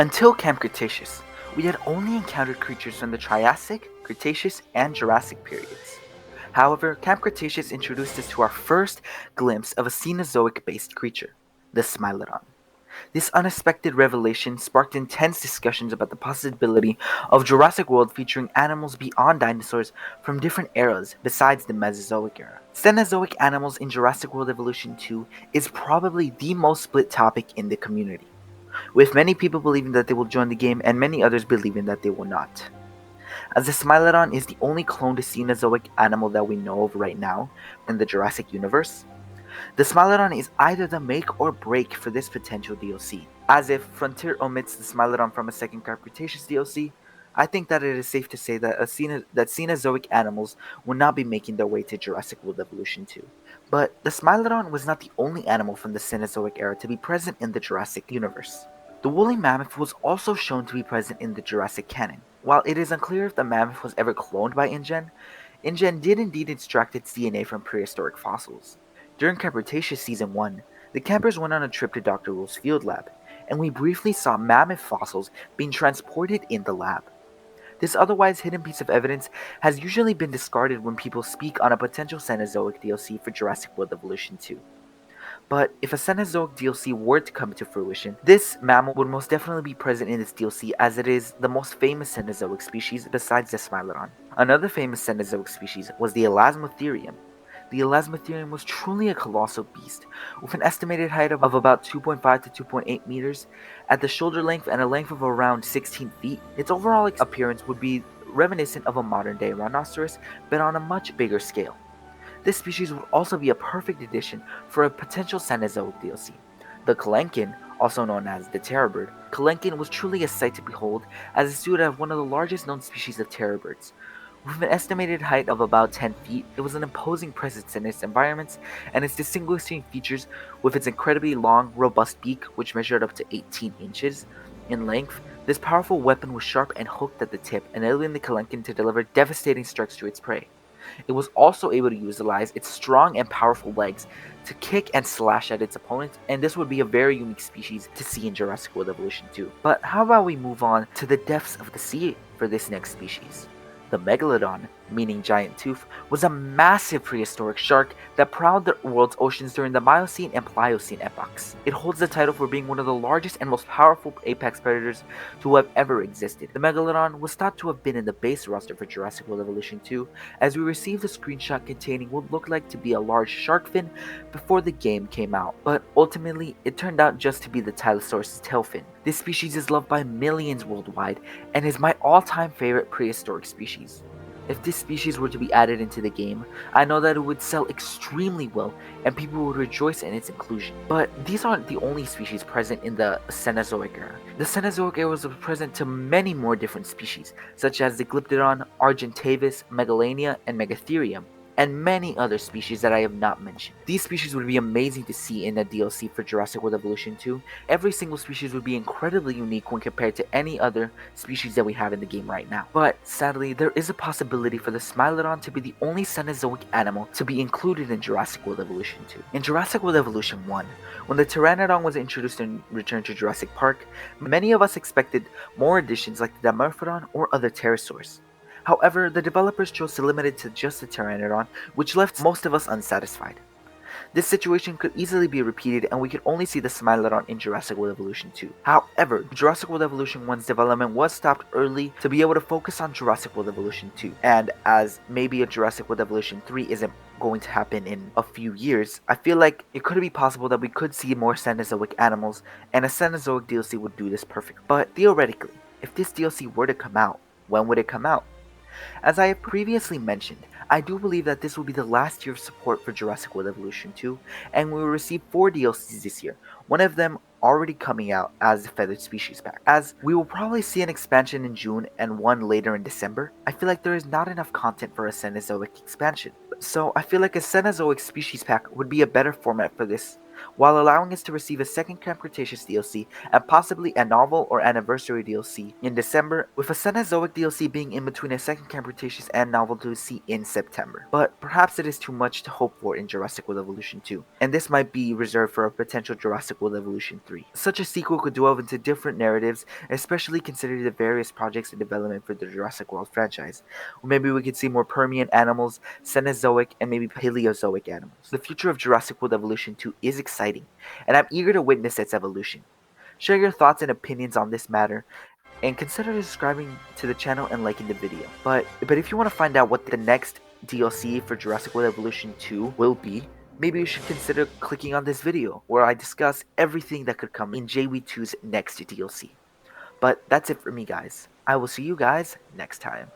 Until Camp Cretaceous, we had only encountered creatures from the Triassic, Cretaceous, and Jurassic periods. However, Camp Cretaceous introduced us to our first glimpse of a Cenozoic-based creature, the Smilodon. This unexpected revelation sparked intense discussions about the possibility of Jurassic World featuring animals beyond dinosaurs from different eras besides the Mesozoic era. Cenozoic animals in Jurassic World Evolution 2 is probably the most split topic in the community, with many people believing that they will join the game and many others believing that they will not. As the Smilodon is the only cloned Cenozoic animal that we know of right now in the Jurassic universe, the Smilodon is either the make or break for this potential DLC. As if Frontier omits the Smilodon from a second Camp Cretaceous DLC, I think that it is safe to say that Cenozoic animals will not be making their way to Jurassic World Evolution 2. But the Smilodon was not the only animal from the Cenozoic era to be present in the Jurassic universe. The woolly mammoth was also shown to be present in the Jurassic canon. While it is unclear if the mammoth was ever cloned by InGen, InGen did indeed extract its DNA from prehistoric fossils. During Camp Cretaceous Season 1, the campers went on a trip to Dr. Rule's field lab, and we briefly saw mammoth fossils being transported in the lab. This otherwise hidden piece of evidence has usually been discarded when people speak on a potential Cenozoic DLC for Jurassic World Evolution 2. But if a Cenozoic DLC were to come to fruition, this mammal would most definitely be present in this DLC as it is the most famous Cenozoic species besides the Smilodon. Another famous Cenozoic species was the ELASMOTHERIUM. The ELASMOTHERIUM was truly a colossal beast, with an estimated height of about 2.5 to 2.8 meters, at the shoulder length and a length of around 16 feet. Its overall appearance would be reminiscent of a modern-day rhinoceros, but on a much bigger scale. This species would also be a perfect addition for a potential Cenozoic DLC. The KELENKEN, also known as the terror bird, KELENKEN was truly a sight to behold as it stood as one of the largest known species of terror birds. With an estimated height of about 10 feet, it was an imposing presence in its environments, and its distinguishing features with its incredibly long, robust beak, which measured up to 18 inches in length. This powerful weapon was sharp and hooked at the tip, enabling the KELENKEN to deliver devastating strikes to its prey. It was also able to utilize its strong and powerful legs to kick and slash at its opponents, and this would be a very unique species to see in Jurassic World Evolution 2. But how about we move on to the depths of the sea for this next species? The Megalodon, meaning giant tooth, was a massive prehistoric shark that prowled the world's oceans during the Miocene and Pliocene epochs. It holds the title for being one of the largest and most powerful apex predators to have ever existed. The Megalodon was thought to have been in the base roster for Jurassic World Evolution 2, as we received a screenshot containing what looked like to be a large shark fin before the game came out, but ultimately it turned out just to be the Tylosaurus tail fin. This species is loved by millions worldwide and is my all-time favorite prehistoric species. If this species were to be added into the game, I know that it would sell extremely well and people would rejoice in its inclusion. But these aren't the only species present in the Cenozoic era. The Cenozoic era was present to many more different species, such as the Glyptodon, Argentavis, Megalania, and Megatherium, and many other species that I have not mentioned. These species would be amazing to see in a DLC for Jurassic World Evolution 2. Every single species would be incredibly unique when compared to any other species that we have in the game right now. But sadly, there is a possibility for the Smilodon to be the only Cenozoic animal to be included in Jurassic World Evolution 2. In Jurassic World Evolution 1, when the Pteranodon was introduced in Return to Jurassic Park, many of us expected more additions like the Dimorphodon or other pterosaurs. However, the developers chose to limit it to just the Pteranodon, which left most of us unsatisfied. This situation could easily be repeated and we could only see the Smilodon in Jurassic World Evolution 2. However, Jurassic World Evolution 1's development was stopped early to be able to focus on Jurassic World Evolution 2, and as maybe a Jurassic World Evolution 3 isn't going to happen in a few years, I feel like it could be possible that we could see more Cenozoic animals, and a Cenozoic DLC would do this perfect. But theoretically, if this DLC were to come out, when would it come out? As I have previously mentioned, I do believe that this will be the last year of support for Jurassic World Evolution 2, and we will receive 4 DLCs this year, one of them already coming out as the Feathered Species Pack. As we will probably see an expansion in June and one later in December, I feel like there is not enough content for a Cenozoic expansion. So I feel like a Cenozoic Species Pack would be a better format for this, while allowing us to receive a second Camp Cretaceous DLC and possibly a novel or anniversary DLC in December, with a Cenozoic DLC being in between a second Camp Cretaceous and novel DLC in September. But perhaps it is too much to hope for in Jurassic World Evolution 2, and this might be reserved for a potential Jurassic World Evolution 3. Such a sequel could delve into different narratives, especially considering the various projects in development for the Jurassic World franchise. Or maybe we could see more Permian animals, Cenozoic, and maybe Paleozoic animals. The future of Jurassic World Evolution 2 is exciting, and I'm eager to witness its evolution. Share your thoughts and opinions on this matter, and consider subscribing to the channel and liking the video. But if you want to find out what the next DLC for Jurassic World Evolution 2 will be, maybe you should consider clicking on this video, where I discuss everything that could come in JW2's next DLC. But that's it for me, guys. I will see you guys next time.